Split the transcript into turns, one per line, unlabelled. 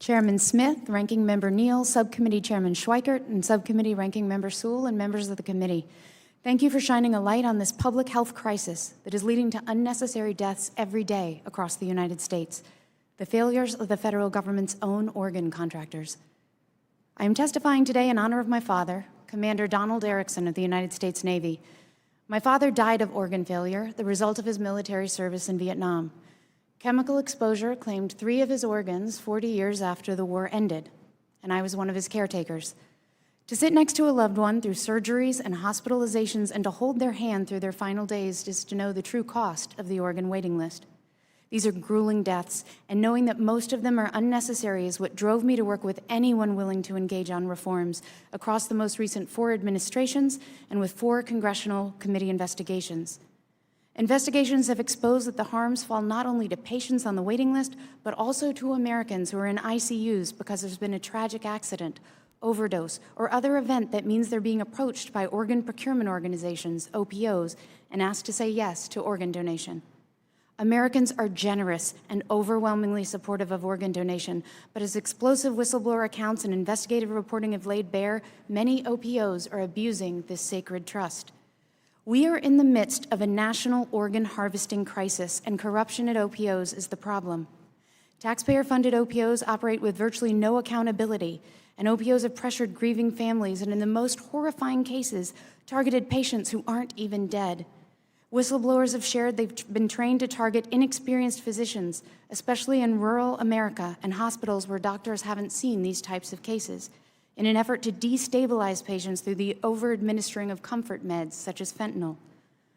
Chairman Smith, Ranking Member Neal, Subcommittee Chairman Schweikert, and Subcommittee Ranking Member Sewell, and members of the committee. Thank you for shining a light on this public health crisis that is leading to unnecessary deaths every day across the United States, the failures of the federal government's own organ contractors. I am testifying today in honor of my father, Commander Donald Erickson of the United States Navy. My father died of organ failure, the result of his military service in Vietnam. Chemical exposure claimed 3 of his organs 40 years after the war ended, and I was one of his caretakers. To sit next to a loved one through surgeries and hospitalizations and to hold their hand through their final days is to know the true cost of the organ waiting list. These are grueling deaths, and knowing that most of them are unnecessary is what drove me to work with anyone willing to engage on reforms across the most recent 4 administrations and with 4 congressional committee investigations. Investigations have exposed that the harms fall not only to patients on the waiting list, but also to Americans who are in ICUs because there's been a tragic accident, overdose, or other event that means they're being approached by organ procurement organizations, OPOs, and asked to say yes to organ donation. Americans are generous and overwhelmingly supportive of organ donation, but as explosive whistleblower accounts and investigative reporting have laid bare, many OPOs are abusing this sacred trust. We are in the midst of a national organ harvesting crisis, and corruption at OPOs is the problem. Taxpayer-funded OPOs operate with virtually no accountability, and OPOs have pressured grieving families and, in the most horrifying cases, targeted patients who aren't even dead. Whistleblowers have shared they've been trained to target inexperienced physicians, especially in rural America and hospitals where doctors haven't seen these types of cases, in an effort to destabilize patients through the over-administering of comfort meds such as fentanyl.